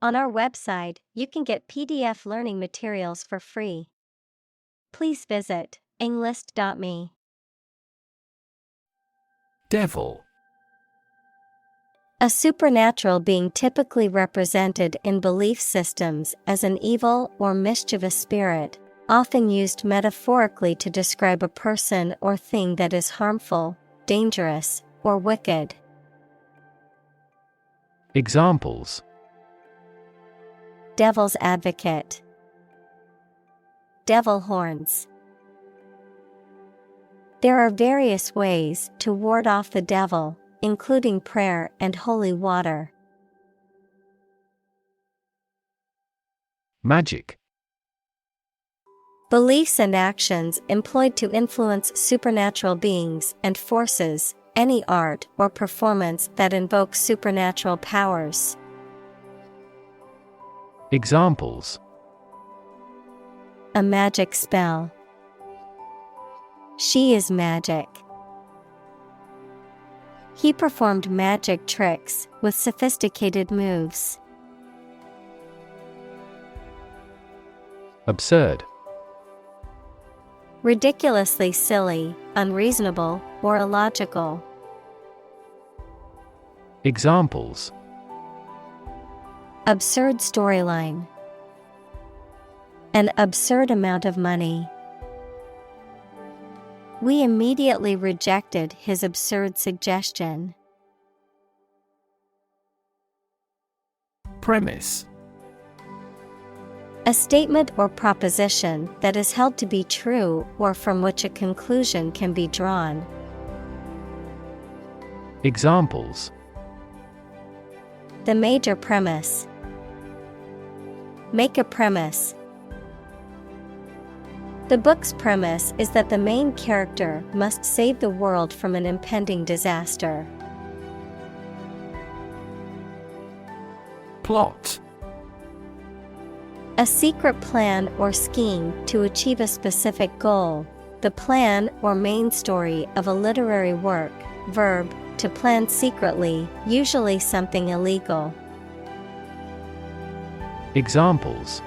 On our website, you can get PDF learning materials for free. Please visit englist.me. Devil. A supernatural being typically represented in belief systems as an evil or mischievous spirit, often used metaphorically to describe a person or thing that is harmful, dangerous, or wicked. Examples: Devil's advocate. Devil horns. There are various ways to ward off the devil, including prayer and holy water. Magic. Beliefs and actions employed to influence supernatural beings and forces, any art or performance that invokes supernatural powers. Examples: A magic spell. She is magic. He performed magic tricks with sophisticated moves. Absurd. Ridiculously silly, unreasonable, or illogical. Examples: Absurd storyline. An absurd amount of money. We immediately rejected his absurd suggestion. Premise. A statement or proposition that is held to be true or from which a conclusion can be drawn. Examples: The major premise. Make a premise. The book's premise is that the main character must save the world from an impending disaster. Plot. A secret plan or scheme to achieve a specific goal. The plan or main story of a literary work. Verb, to plan secretly, usually something illegal. Examples: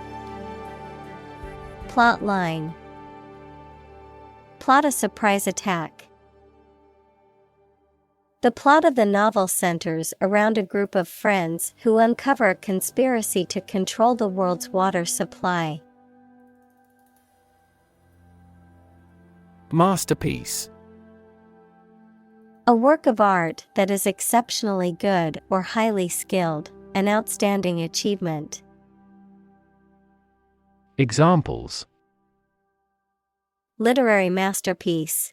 Plot line. Plot a surprise attack. The plot of the novel centers around a group of friends who uncover a conspiracy to control the world's water supply. Masterpiece. A work of art that is exceptionally good or highly skilled, an outstanding achievement. Examples: Literary masterpiece.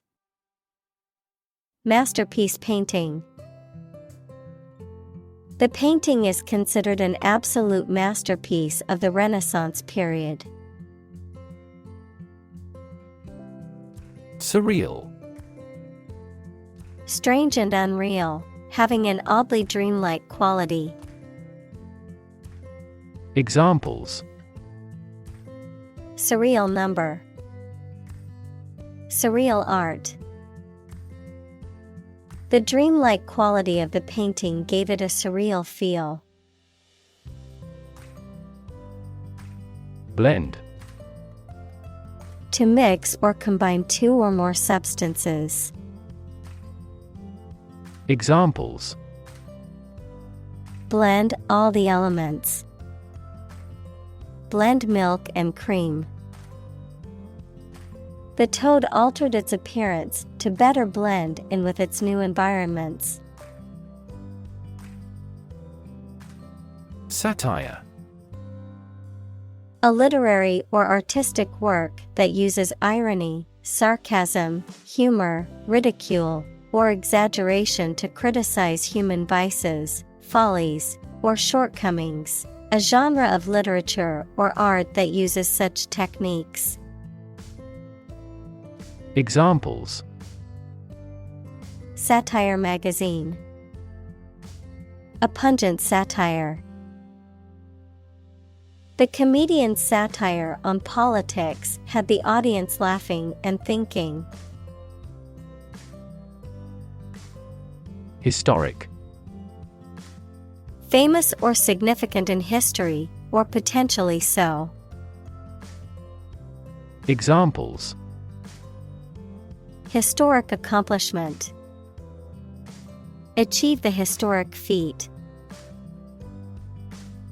Masterpiece painting. The painting is considered an absolute masterpiece of the Renaissance period. Surreal. Strange and unreal, having an oddly dreamlike quality. Examples: Surreal number. Surreal art. The dreamlike quality of the painting gave it a surreal feel. Blend. To mix or combine two or more substances. Examples: Blend all the elements. Blend milk and cream. The toad altered its appearance to better blend in with its new environments. Satire. A literary or artistic work that uses irony, sarcasm, humor, ridicule, or exaggeration to criticize human vices, follies, or shortcomings. A genre of literature or art that uses such techniques. Examples: Satire magazine. A pungent satire. The comedian's satire on politics had the audience laughing and thinking. Historic. famous or significant in history, or potentially so. Examples: Historic accomplishment. Achieve the historic feat.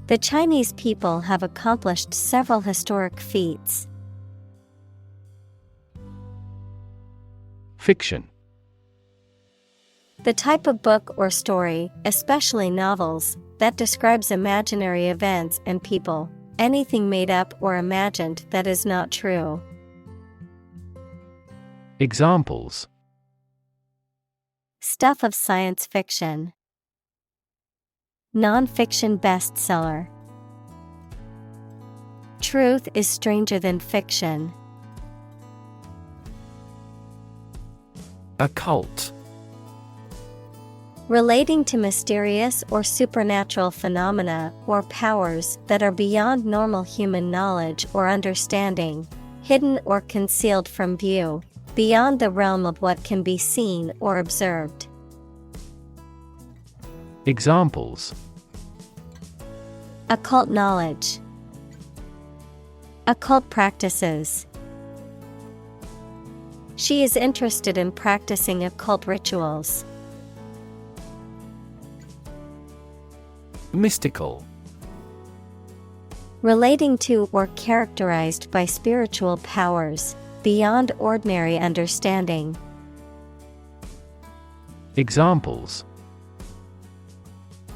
The Chinese people have accomplished several historic feats. Fiction. The type of book or story, especially novels, that describes imaginary events and people, anything made up or imagined that is not true. Examples: Stuff of science fiction. Non-fiction bestseller. Truth is stranger than fiction. Occult. Relating to mysterious or supernatural phenomena or powers that are beyond normal human knowledge or understanding, hidden or concealed from view, beyond the realm of what can be seen or observed. Examples: Occult knowledge. Occult practices. She is interested in practicing occult rituals. Mystical. Relating to or characterized by spiritual powers, beyond ordinary understanding. Examples: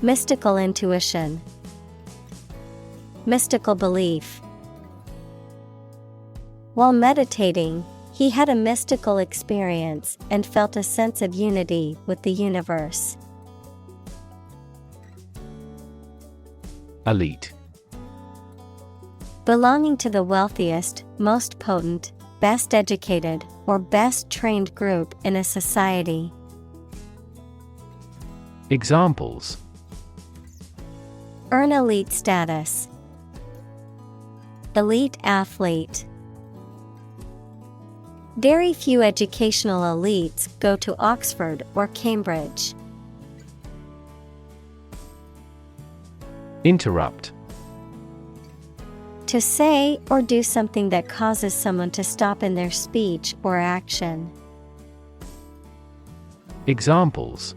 Mystical intuition. Mystical belief. While meditating, he had a mystical experience and felt a sense of unity with the universe. Elite. Belonging to the wealthiest, most potent, best educated, or best trained group in a society. Examples: Earn elite status. Elite athlete. Very few educational elites go to Oxford or Cambridge. Interrupt. To say or do something that causes someone to stop in their speech or action. Examples: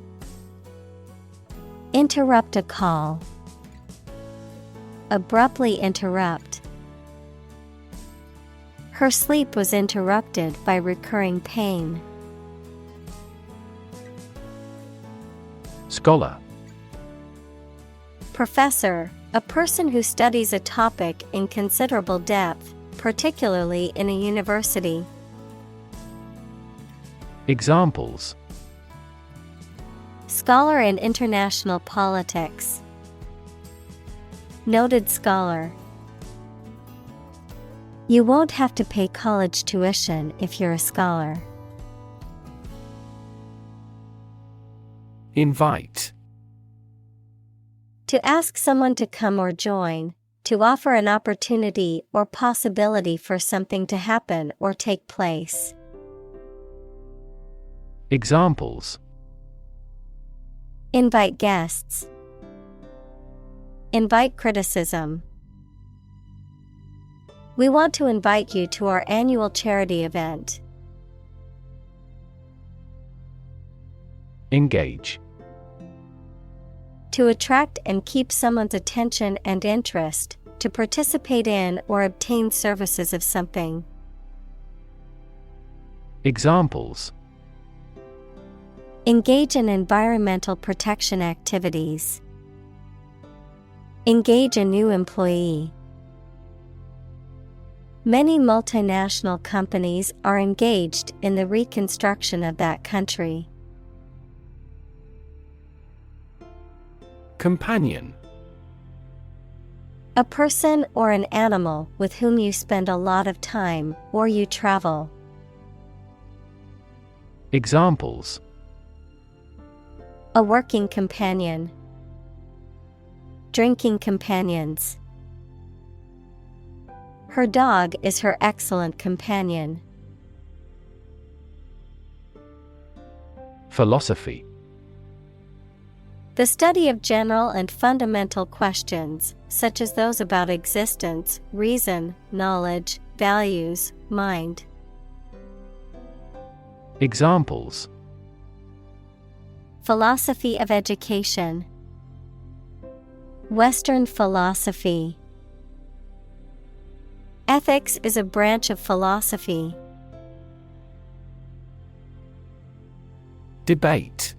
Interrupt a call. Abruptly interrupt. Her sleep was interrupted by recurring pain. Scholar. Professor, a person who studies a topic in considerable depth, particularly in a university. Examples: Scholar in international politics. Noted scholar. You won't have to pay college tuition if you're a scholar. Invite. To ask someone to come or join, to offer an opportunity or possibility for something to happen or take place. Examples: Invite guests. Invite criticism. We want to invite you to our annual charity event. Engage. To attract and keep someone's attention and interest, to participate in or obtain services of something. Examples: Engage in environmental protection activities. Engage a new employee. Many multinational companies are engaged in the reconstruction of that country. Companion. A person or an animal with whom you spend a lot of time or you travel. Examples: A working companion. Drinking companions. Her dog is her excellent companion. Philosophy. The study of general and fundamental questions, such as those about existence, reason, knowledge, values, mind. Examples: Philosophy of education. Western philosophy. Ethics is a branch of philosophy. Debate.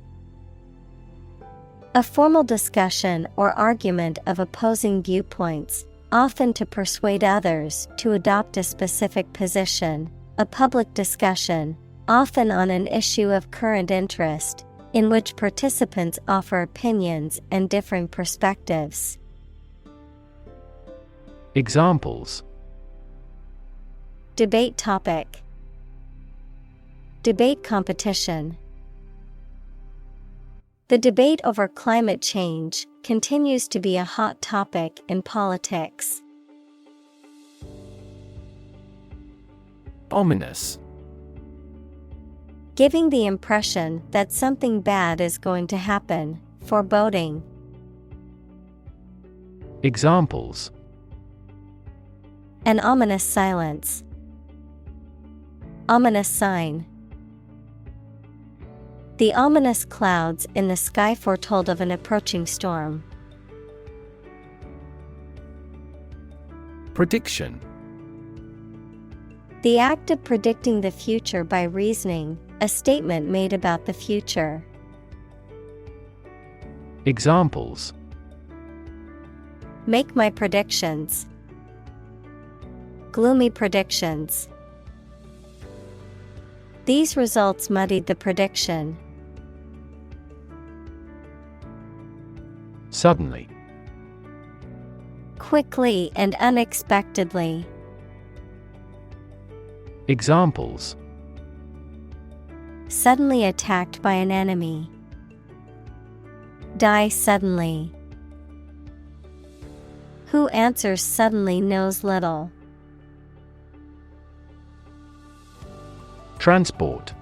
A formal discussion or argument of opposing viewpoints, often to persuade others to adopt a specific position, a public discussion, often on an issue of current interest, in which participants offer opinions and differing perspectives. Examples: Debate topic. Debate competition. The debate over climate change continues to be a hot topic in politics. Ominous. Giving the impression that something bad is going to happen, foreboding. Examples: An ominous silence. Ominous sign. The ominous clouds in the sky foretold of an approaching storm. Prediction. The act of predicting the future by reasoning, a statement made about the future. Examples: Make my predictions. Gloomy predictions. These results muddied the prediction. Suddenly. Quickly and unexpectedly. Examples: Suddenly attacked by an enemy. Die suddenly. Who answers suddenly knows little. Transport.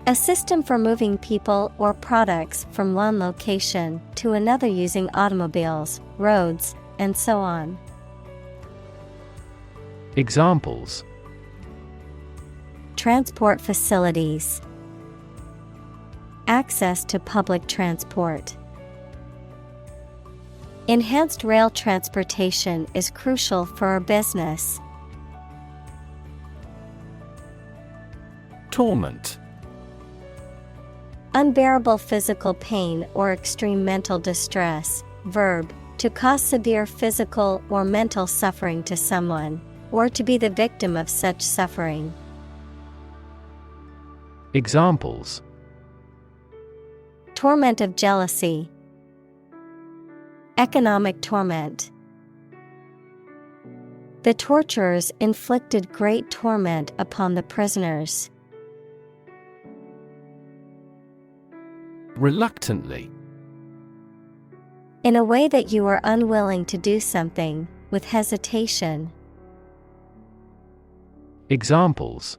A system for moving people or products from one location to another using automobiles, roads, and so on. Examples: Transport facilities. Access to public transport. Enhanced rail transportation is crucial for our business. Torment. Unbearable physical pain or extreme mental distress. Verb, to cause severe physical or mental suffering to someone, or to be the victim of such suffering. Examples: Torment of jealousy. Economic torment. The torturers inflicted great torment upon the prisoners. Reluctantly. In a way that you are unwilling to do something, with hesitation. Examples: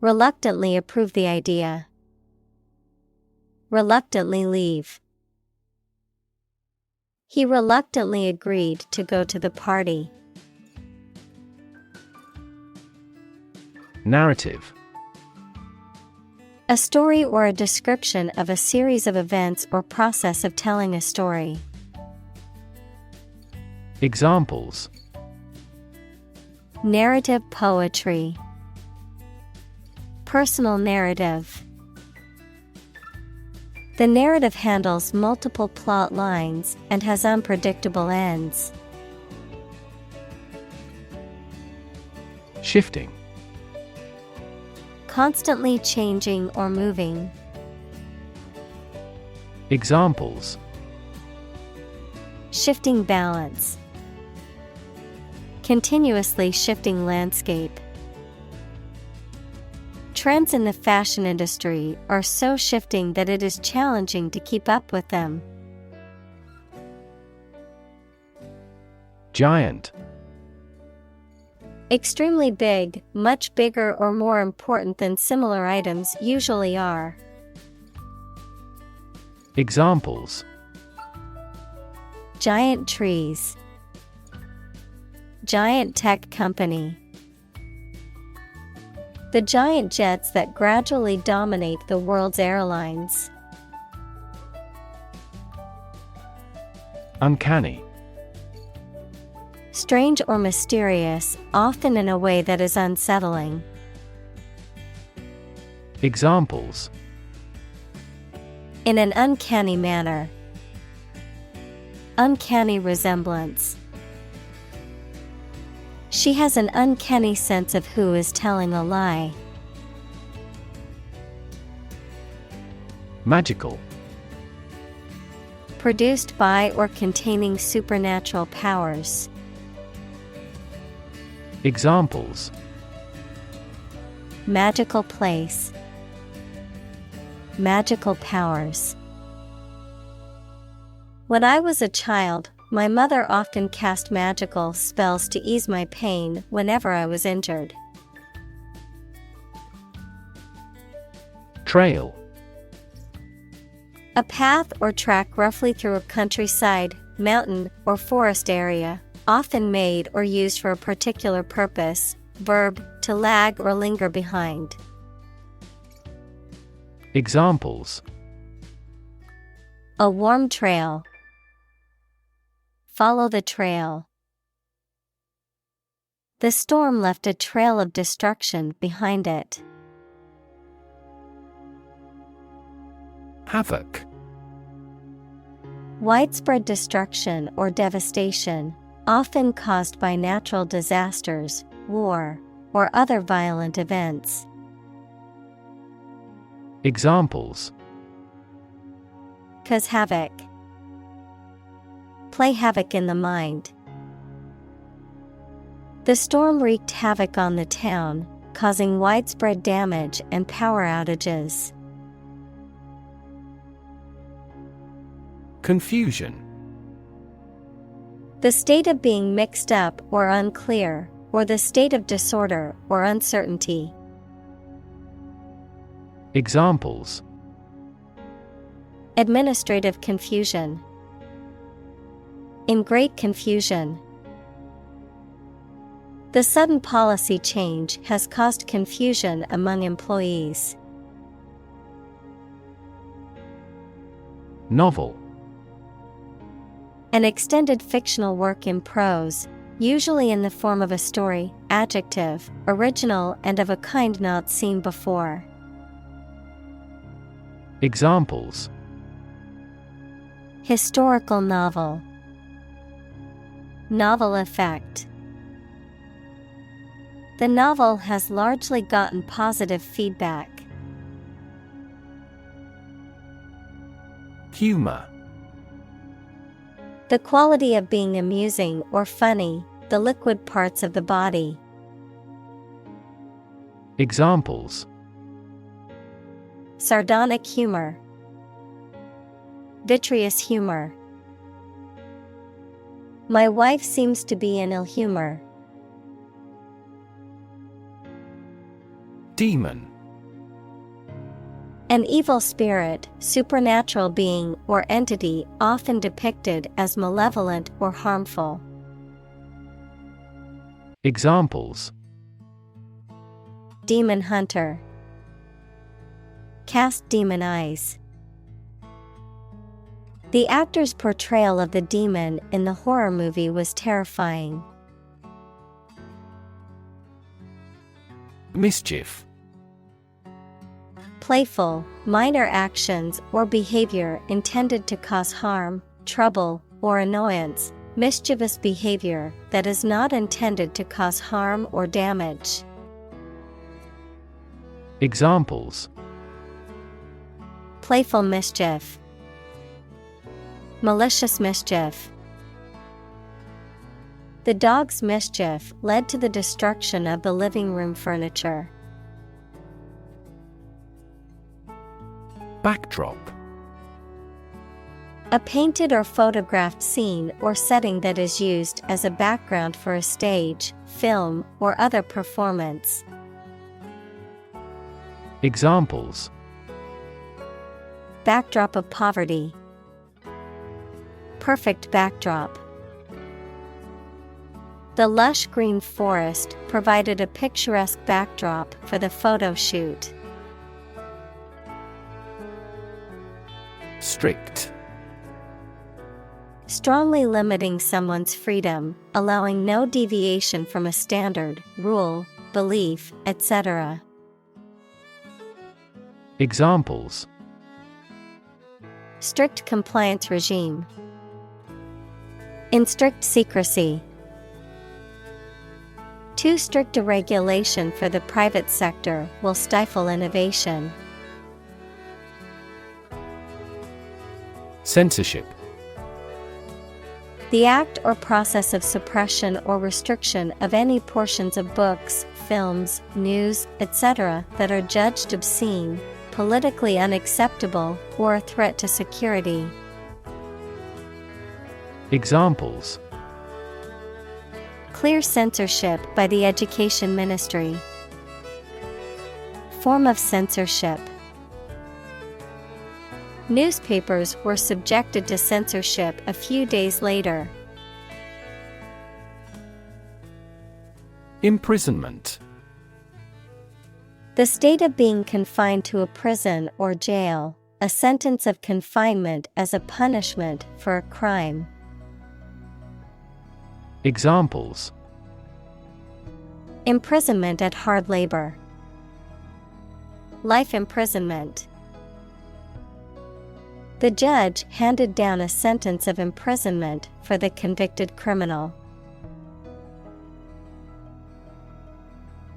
Reluctantly approve the idea. Reluctantly leave. He reluctantly agreed to go to the party. Narrative. A story or a description of a series of events or process of telling a story. Examples: Narrative poetry. Personal narrative. The narrative handles multiple plot lines and has unpredictable ends. Shifting. Constantly changing or moving. Examples: Shifting balance. Continuously shifting landscape. Trends in the fashion industry are so shifting that it is challenging to keep up with them. Giant. Extremely big, much bigger or more important than similar items usually are. Examples: giant trees, giant tech company. The giant jets that gradually dominate the world's airlines. Uncanny. Strange or mysterious, often in a way that is unsettling. Examples: in an uncanny manner. Uncanny resemblance. She has an uncanny sense of who is telling a lie. Magical. Produced by or containing supernatural powers. Examples: magical place, magical powers. When I was a child, my mother often cast magical spells to ease my pain whenever I was injured. Trail. A path or track roughly through a countryside, mountain, or forest area, often made or used for a particular purpose. Verb, to lag or linger behind. Examples: a warm trail. Follow the trail. The storm left a trail of destruction behind it. Havoc. Widespread destruction or devastation, often caused by natural disasters, war, or other violent events. Examples: cause havoc. Play havoc in the mind. The storm wreaked havoc on the town, causing widespread damage and power outages. Confusion. The state of being mixed up or unclear, or the state of disorder or uncertainty. Examples: administrative confusion. In great confusion. The sudden policy change has caused confusion among employees. Novel. An extended fictional work in prose, usually in the form of a story. Adjective, original and of a kind not seen before. Examples: historical novel. Novel effect. The novel has largely gotten positive feedback. Humor. The quality of being amusing or funny, the liquid parts of the body. Examples: sardonic humor. Vitreous humor. My wife seems to be in ill humor. Demon. An evil spirit, supernatural being or entity often depicted as malevolent or harmful. Examples: demon hunter. Cast demon eyes. The actor's portrayal of the demon in the horror movie was terrifying. Mischief. Playful, minor actions or behavior intended to cause harm, trouble, or annoyance. Mischievous behavior that is not intended to cause harm or damage. Examples: playful mischief. Malicious mischief. The dog's mischief led to the destruction of the living room furniture. Backdrop. A painted or photographed scene or setting that is used as a background for a stage, film, or other performance. Examples: Backdrop of poverty. Perfect backdrop. The lush green forest provided a picturesque backdrop for the photo shoot. Strict. Strongly limiting someone's freedom, allowing no deviation from a standard, rule, belief, etc. Examples: strict compliance regime. In strict secrecy. Too strict a regulation for the private sector will stifle innovation. Censorship. The act or process of suppression or restriction of any portions of books, films, news, etc. that are judged obscene, politically unacceptable, or a threat to security. Examples: clear censorship by the Education Ministry. Form of censorship. Newspapers were subjected to censorship a few days later. Imprisonment. The state of being confined to a prison or jail, a sentence of confinement as a punishment for a crime. Examples: imprisonment at hard labor. Life imprisonment. The judge handed down a sentence of imprisonment for the convicted criminal.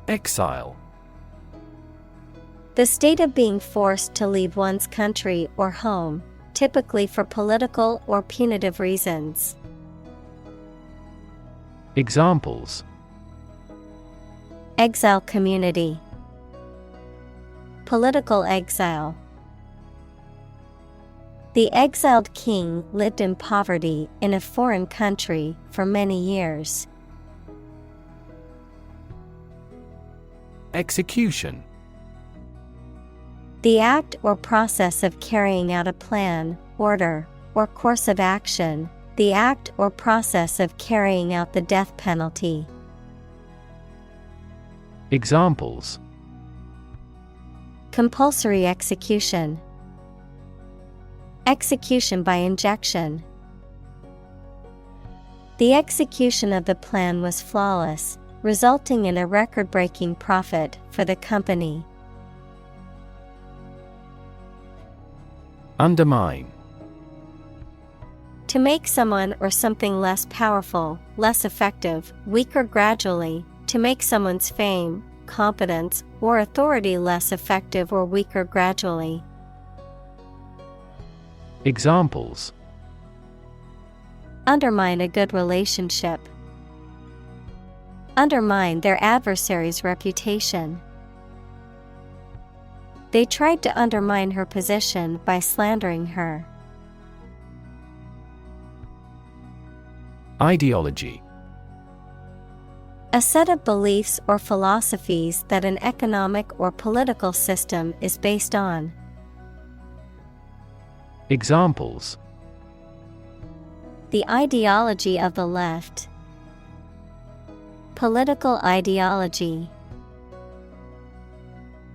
Exile. The state of being forced to leave one's country or home, typically for political or punitive reasons. Examples: exile community. Political exile. The exiled king lived in poverty in a foreign country for many years. Execution. The act or process of carrying out a plan, order, or course of action, the act or process of carrying out the death penalty. Examples: compulsory execution. Execution by injection. The execution of the plan was flawless, resulting in a record-breaking profit for the company. Undermine. To make someone or something less powerful, less effective, weaker gradually, to make someone's fame, competence, or authority less effective or weaker gradually. Examples: undermine a good relationship. Undermine their adversary's reputation. They tried to undermine her position by slandering her. Ideology. A set of beliefs or philosophies that an economic or political system is based on. Examples: the ideology of the left. Political ideology.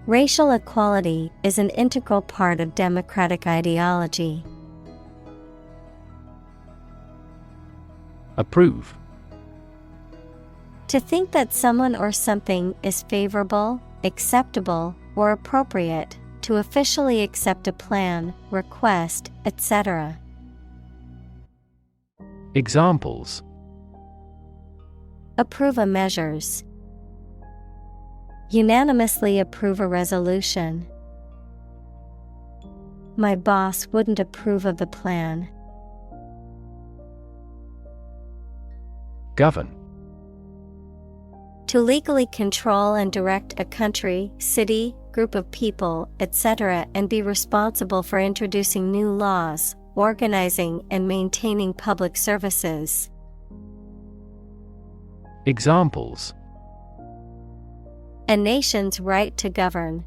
Racial equality is an integral part of democratic ideology. Approve. To think that someone or something is favorable, acceptable, or appropriate, to officially accept a plan, request, etc. Examples: approve a measures. Unanimously approve a resolution. My boss wouldn't approve of the plan. Govern. To legally control and direct a country, city, group of people, etc., and be responsible for introducing new laws, organizing and maintaining public services. Examples: a nation's right to govern.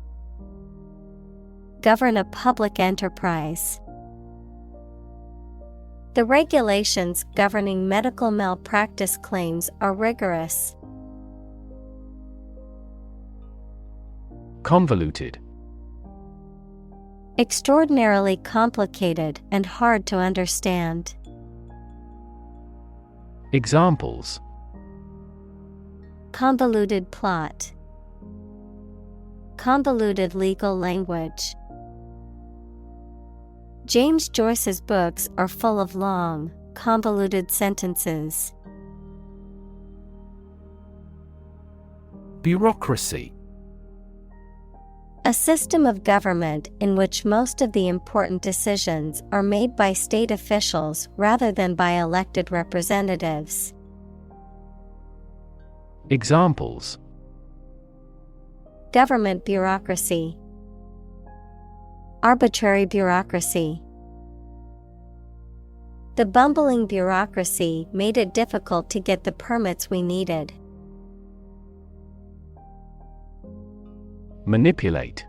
govern a public enterprise. The regulations governing medical malpractice claims are rigorous. Convoluted. Extraordinarily complicated and hard to understand. Examples: Convoluted plot. Convoluted legal language. James Joyce's books are full of long, convoluted sentences. Bureaucracy. A system of government in which most of the important decisions are made by state officials rather than by elected representatives. Examples: Government bureaucracy. Arbitrary bureaucracy. The bumbling bureaucracy made it difficult to get the permits we needed. Manipulate.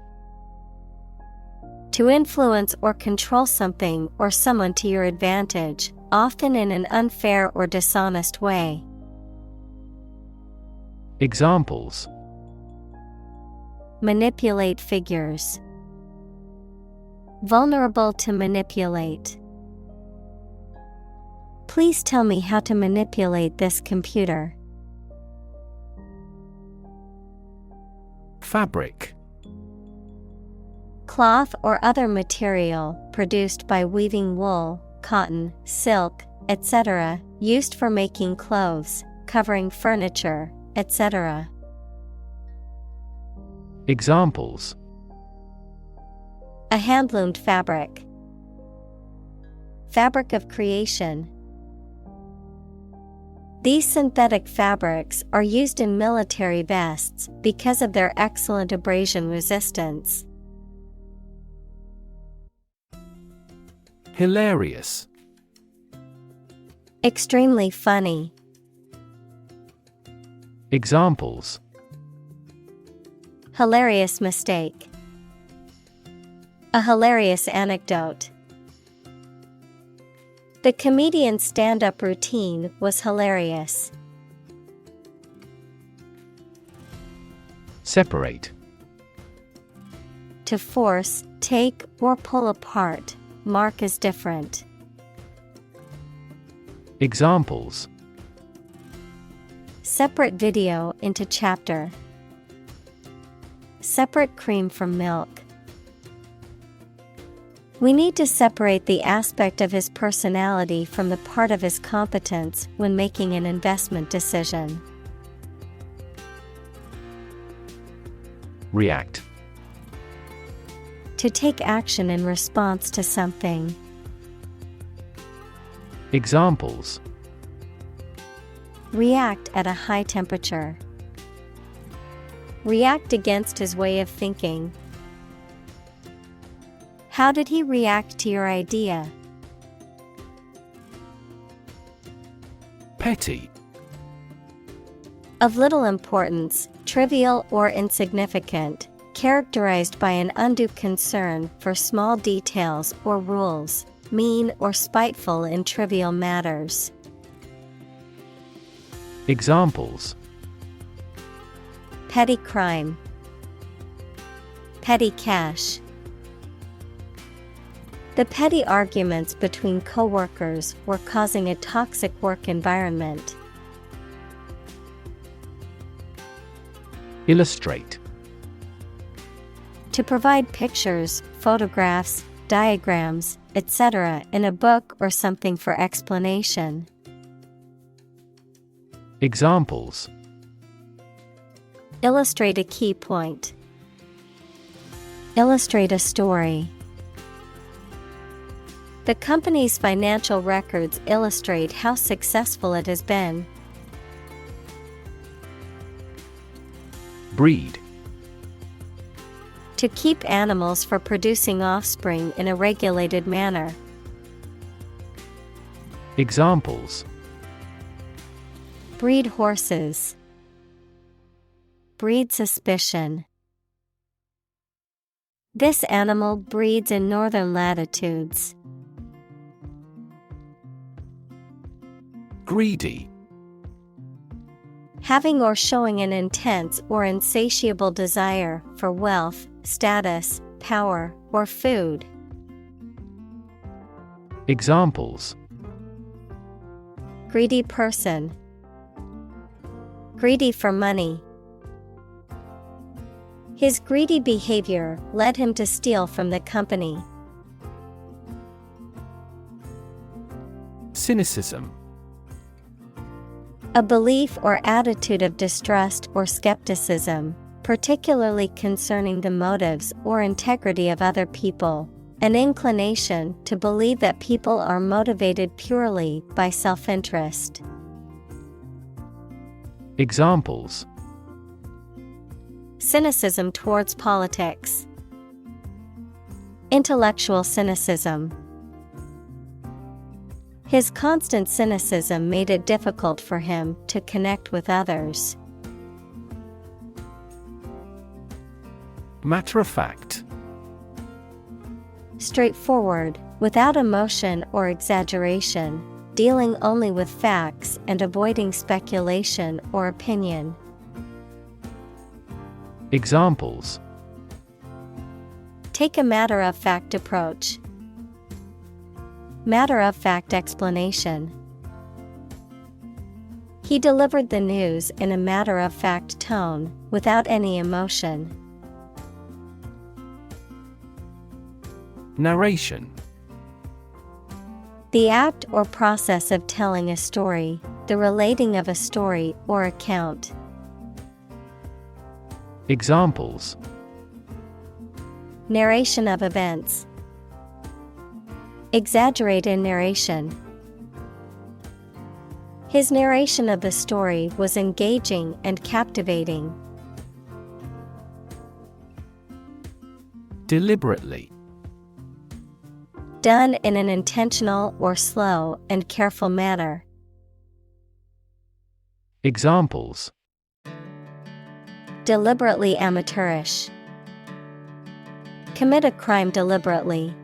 To influence or control something or someone to your advantage, often in an unfair or dishonest way. Examples: Manipulate figures. Vulnerable to manipulate. Please tell me how to manipulate this computer. Fabric. Cloth or other material produced by weaving wool, cotton, silk, etc., used for making clothes, covering furniture, etc. Examples: A handloomed fabric. Fabric of creation. These synthetic fabrics are used in military vests because of their excellent abrasion resistance. Hilarious. Extremely funny. Examples: Hilarious mistake. A hilarious anecdote. The comedian's stand-up routine was hilarious. Separate. To force, take, or pull apart, mark as different. Examples: Separate video into chapter. Separate cream from milk. We need to separate the aspect of his personality from the part of his competence when making an investment decision. React. To take action in response to something. Examples: React at a high temperature. React against his way of thinking. How did he react to your idea? Petty. Of little importance, trivial or insignificant, characterized by an undue concern for small details or rules, mean or spiteful in trivial matters. Examples: Petty crime. Petty cash. The petty arguments between coworkers were causing a toxic work environment. Illustrate. To provide pictures, photographs, diagrams, etc. in a book or something for explanation. Examples: Illustrate a key point. Illustrate a story. The company's financial records illustrate how successful it has been. Breed. To keep animals for producing offspring in a regulated manner. Examples: Breed horses. Breed suspicion. This animal breeds in northern latitudes. Greedy. Having or showing an intense or insatiable desire for wealth, status, power, or food. Examples: Greedy person. Greedy for money. His greedy behavior led him to steal from the company. Cynicism. A belief or attitude of distrust or skepticism, particularly concerning the motives or integrity of other people. An inclination to believe that people are motivated purely by self-interest. Examples: Cynicism towards politics. Intellectual cynicism. His constant cynicism made it difficult for him to connect with others. Matter of fact. Straightforward, without emotion or exaggeration, dealing only with facts and avoiding speculation or opinion. Examples: Take a matter-of-fact approach. Matter-of-fact explanation. He delivered the news in a matter-of-fact tone, without any emotion. Narration. The act or process of telling a story, the relating of a story or account. Examples: Narration of events. Exaggerate in narration. His narration of the story was engaging and captivating. Deliberately. Done in an intentional or slow and careful manner. Examples: Deliberately amateurish. Commit a crime deliberately.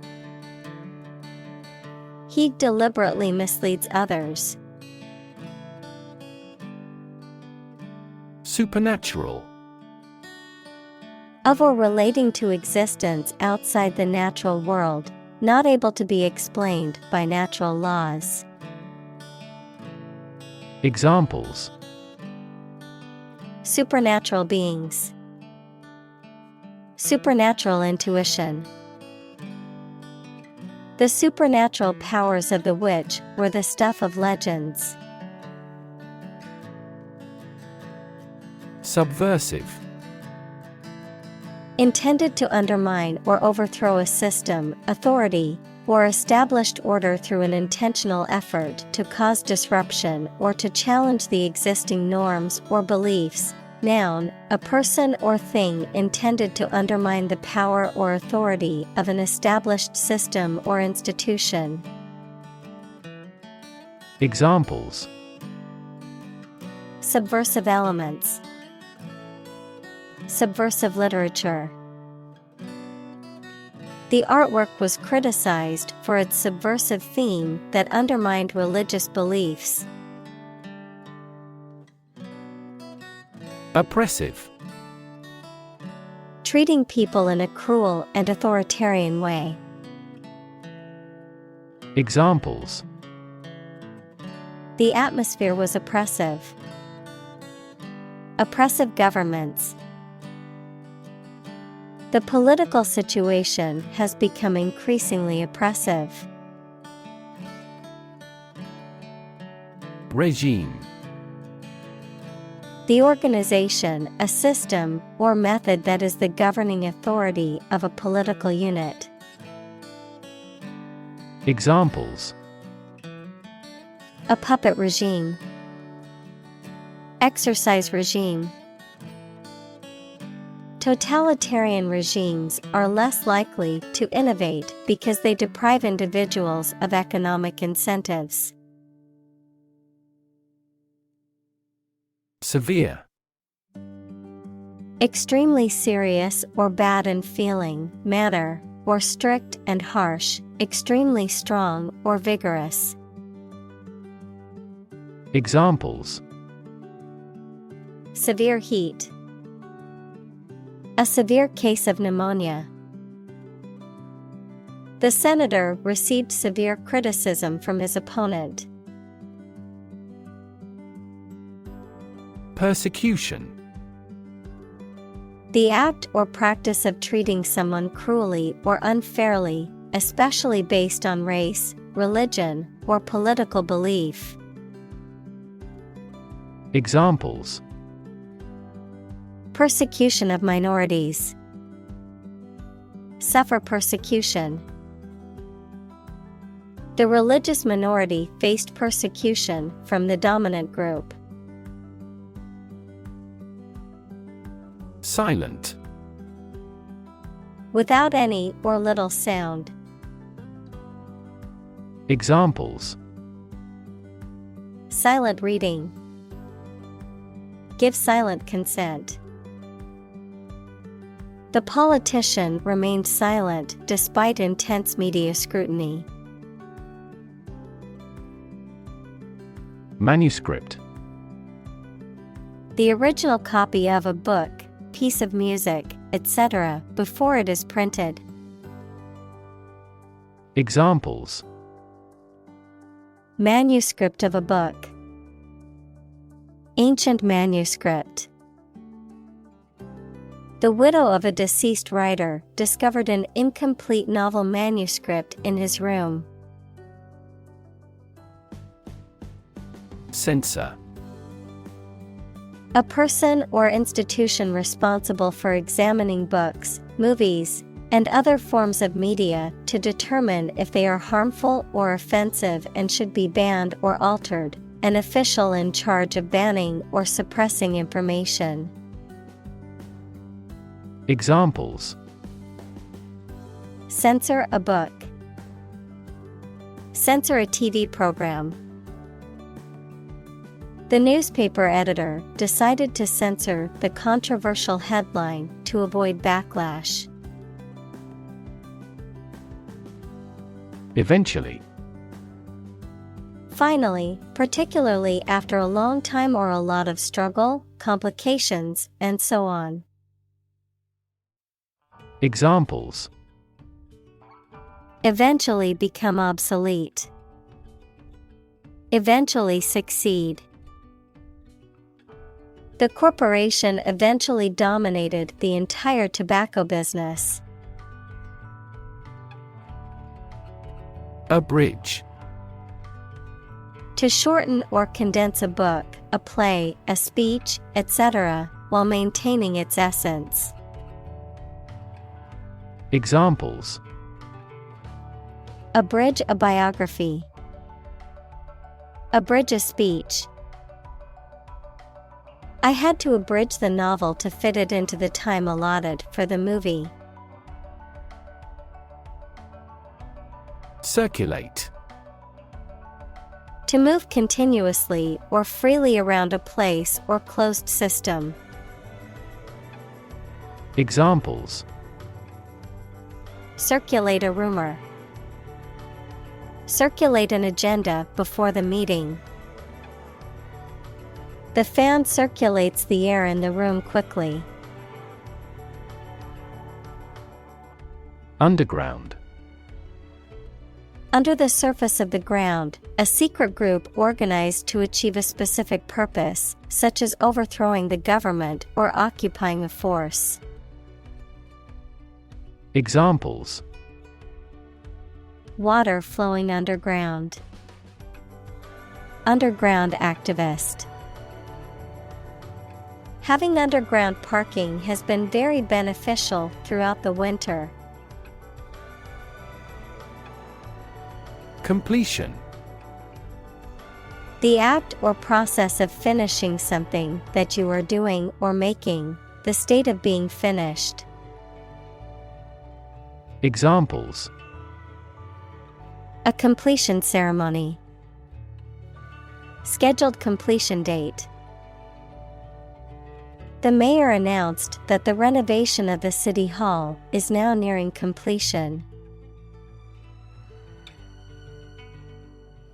He deliberately misleads others. Supernatural. Of or relating to existence outside the natural world, not able to be explained by natural laws. Examples: Supernatural beings. Supernatural intuition. The supernatural powers of the witch were the stuff of legends. Subversive. Intended to undermine or overthrow a system, authority, or established order through an intentional effort to cause disruption or to challenge the existing norms or beliefs. Noun, a person or thing intended to undermine the power or authority of an established system or institution. Examples: Subversive elements. Subversive literature. The artwork was criticized for its subversive theme that undermined religious beliefs. Oppressive. Treating people in a cruel and authoritarian way. Examples: The atmosphere was oppressive. Oppressive governments. The political situation has become increasingly oppressive. Regime. The organization, a system, or method that is the governing authority of a political unit. Examples: A puppet regime. Exercise regime. Totalitarian regimes are less likely to innovate because they deprive individuals of economic incentives. Severe. Extremely serious or bad in feeling, manner, or strict and harsh, extremely strong or vigorous. Examples: severe heat, a severe case of pneumonia. The senator received severe criticism from his opponent. Persecution. The act or practice of treating someone cruelly or unfairly, especially based on race, religion, or political belief. Examples: persecution of minorities, suffer persecution. The religious minority faced persecution from the dominant group. Silent. Without any or little sound. Examples: silent reading, give silent consent. The politician remained silent despite intense media scrutiny. Manuscript. The original copy of a book, piece of music, etc., before it is printed. Examples: manuscript of a book, ancient manuscript. The widow of a deceased writer discovered an incomplete novel manuscript in his room. Censor. A person or institution responsible for examining books, movies, and other forms of media to determine if they are harmful or offensive and should be banned or altered, an official in charge of banning or suppressing information. Examples: censor a book, censor a TV program. The newspaper editor decided to censor the controversial headline to avoid backlash. Eventually. Finally, particularly after a long time or a lot of struggle, complications, and so on. Examples: eventually become obsolete, eventually succeed. The corporation eventually dominated the entire tobacco business. Abridge. To shorten or condense a book, a play, a speech, etc., while maintaining its essence. Examples: abridge a biography, abridge a speech. I had to abridge the novel to fit it into the time allotted for the movie. Circulate. To move continuously or freely around a place or closed system. Examples: circulate a rumor, circulate an agenda before the meeting. The fan circulates the air in the room quickly. Underground. Under the surface of the ground, a secret group organized to achieve a specific purpose, such as overthrowing the government or occupying a force. Examples: water flowing underground, underground activist. Having underground parking has been very beneficial throughout the winter. Completion. The act or process of finishing something that you are doing or making, the state of being finished. Examples: a completion ceremony, scheduled completion date. The mayor announced that the renovation of the city hall is now nearing completion.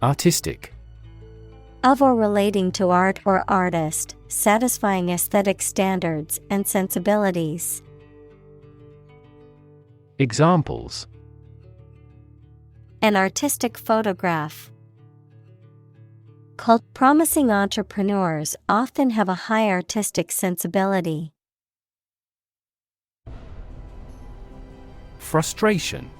Artistic. Of or relating to art or artist, satisfying aesthetic standards and sensibilities. Examples: An artistic photograph. Promising entrepreneurs often have a high artistic sensibility. Frustration.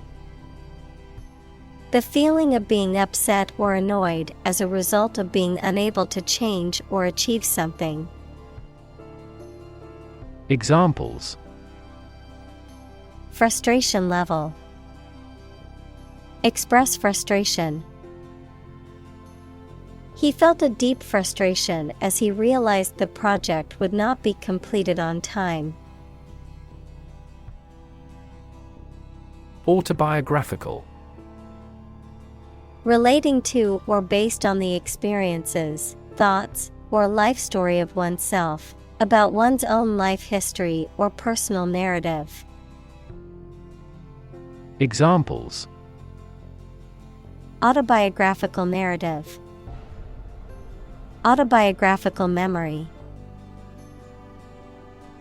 The feeling of being upset or annoyed as a result of being unable to change or achieve something. Examples: Frustration level. Express frustration. He felt a deep frustration as he realized the project would not be completed on time. Autobiographical. Relating to or based on the experiences, thoughts, or life story of oneself, about one's own life history or personal narrative. Examples: Autobiographical narrative. Autobiographical memory.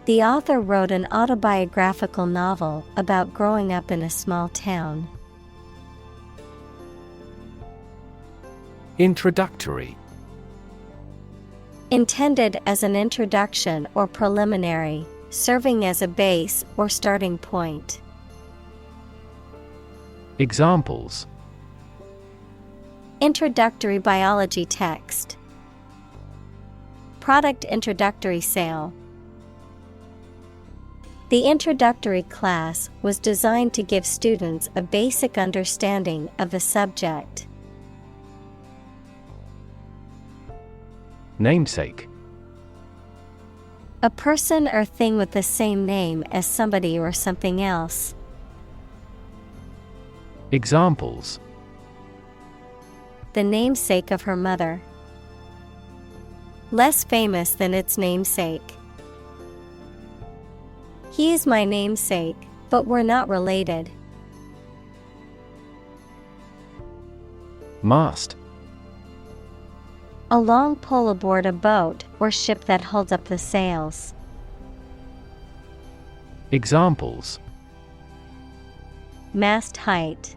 The author wrote an autobiographical novel about growing up in a small town. Introductory. Intended as an introduction or preliminary, serving as a base or starting point. Examples: Introductory biology text. Product introductory sale. The introductory class was designed to give students a basic understanding of the subject. Namesake. A person or thing with the same name as somebody or something else. Examples: The namesake of her mother. Less famous than its namesake. He is my namesake, but we're not related. Mast. A long pole aboard a boat or ship that holds up the sails. Examples: Mast height.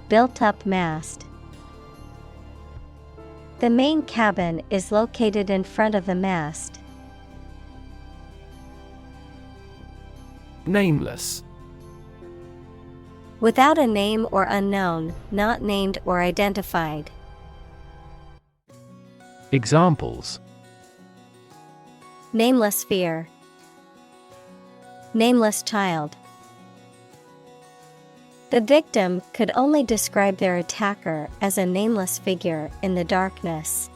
Built up mast. The main cabin is located in front of the mast. Nameless. Without a name or unknown, not named or identified. Examples: Nameless fear. Nameless child. The victim could only describe their attacker as a nameless figure in the darkness.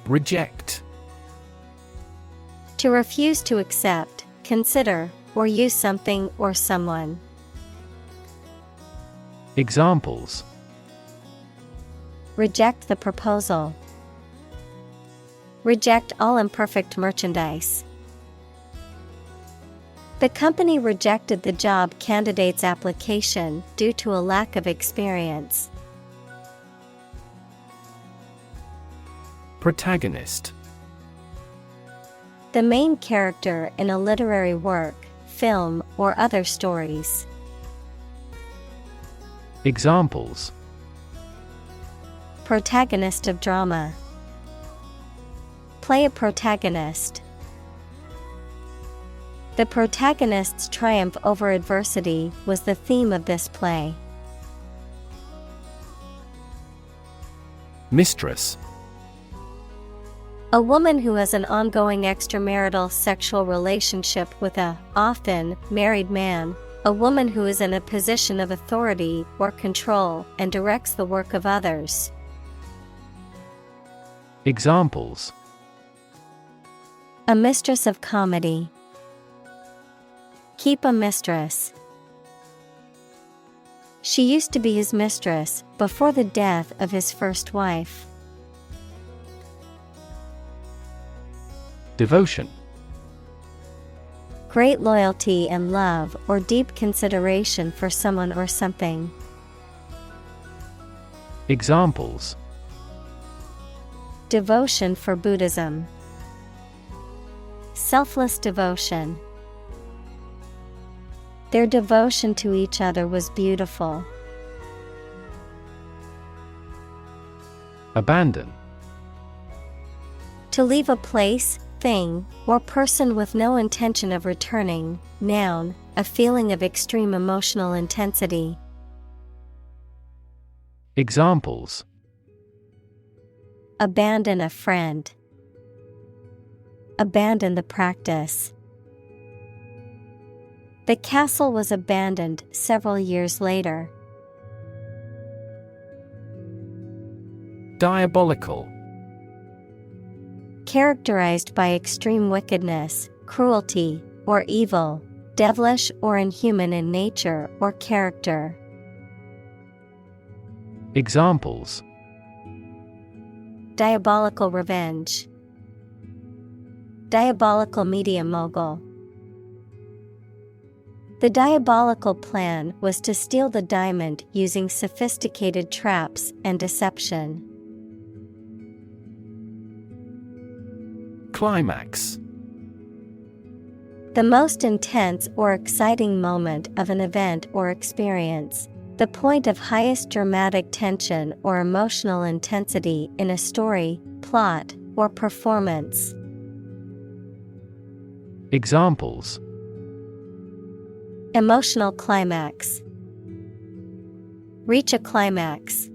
Reject. To refuse to accept, consider, or use something or someone. Examples: Reject the proposal. Reject all imperfect merchandise. The company rejected the job candidate's application due to a lack of experience. Protagonist. The main character in a literary work, film, or other stories. Examples: Protagonist of drama. Play a protagonist. The protagonist's triumph over adversity was the theme of this play. Mistress. A woman who has an ongoing extramarital sexual relationship with a, often, married man. A woman who is in a position of authority or control and directs the work of others. Examples: A mistress of comedy. Keep a mistress. She used to be his mistress before the death of his first wife. Devotion. Great loyalty and love or deep consideration for someone or something. Examples: Devotion for Buddhism. Selfless devotion. Their devotion to each other was beautiful. Abandon. To leave a place, thing, or person with no intention of returning. Noun, a feeling of extreme emotional intensity. Examples: Abandon a friend. Abandon the practice. The castle was abandoned several years later. Diabolical. Characterized by extreme wickedness, cruelty, or evil, devilish or inhuman in nature or character. Examples: Diabolical revenge. Diabolical media mogul. The diabolical plan was to steal the diamond using sophisticated traps and deception. Climax. The most intense or exciting moment of an event or experience. The point of highest dramatic tension or emotional intensity in a story, plot, or performance. Examples: Emotional climax. Reach a climax.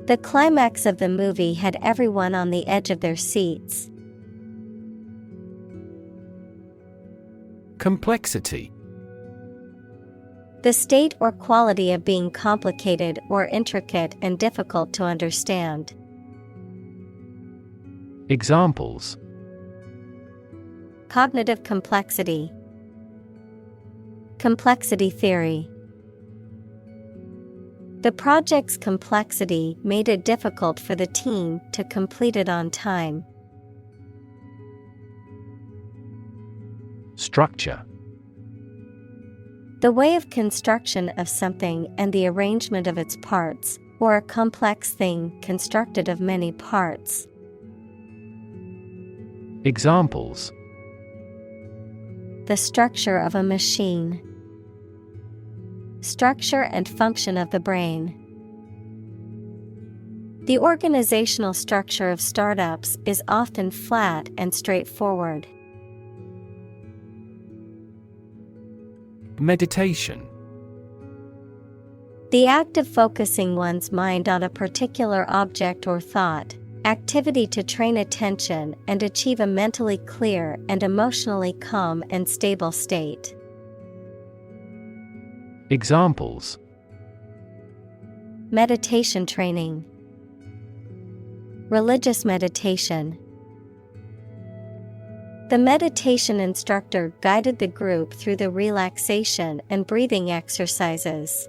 The climax of the movie had everyone on the edge of their seats. Complexity. The state or quality of being complicated or intricate and difficult to understand. Examples: Cognitive complexity. Complexity theory. The project's complexity made it difficult for the team to complete it on time. Structure. The way of construction of something and the arrangement of its parts, or a complex thing constructed of many parts. Examples: The structure of a machine. Structure and function of the brain. The organizational structure of startups is often flat and straightforward. Meditation. The act of focusing one's mind on a particular object or thought, activity to train attention and achieve a mentally clear and emotionally calm and stable state. Examples: Meditation training. Religious meditation. The meditation instructor guided the group through the relaxation and breathing exercises.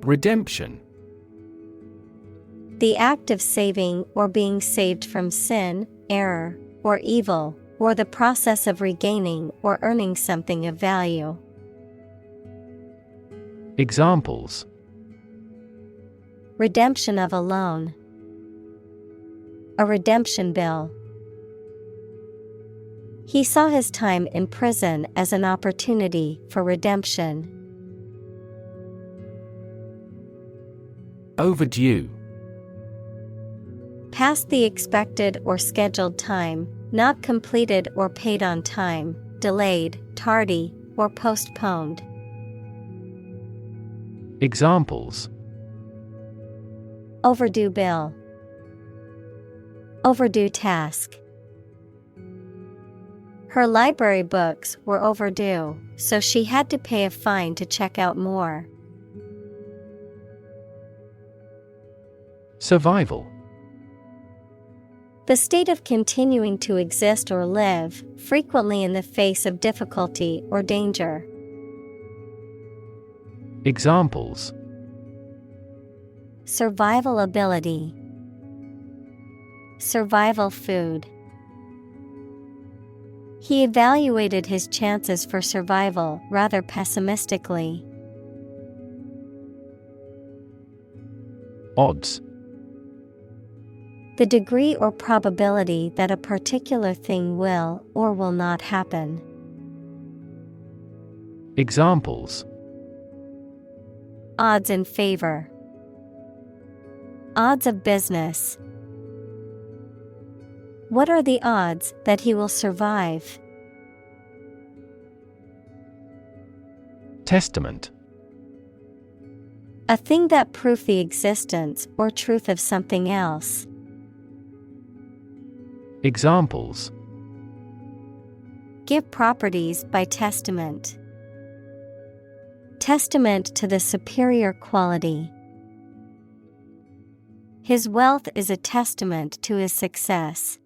Redemption. The act of saving or being saved from sin, error, or evil, or the process of regaining or earning something of value. Examples: Redemption of a loan. A redemption bill. He saw his time in prison as an opportunity for redemption. Overdue. Past the expected or scheduled time, not completed or paid on time, delayed, tardy, or postponed. Examples: Overdue bill. Overdue task. Her library books were overdue, so she had to pay a fine to check out more. Survival. The state of continuing to exist or live, frequently in the face of difficulty or danger. Examples: Survival ability. survival food. He evaluated his chances for survival rather pessimistically. Odds. The degree or probability that a particular thing will or will not happen. Examples: Odds in favor. Odds of business. What are the odds that he will survive? Testament. A thing that proves the existence or truth of something else. Examples: Give properties by testament. Testament to the superior quality. His wealth is a testament to his success.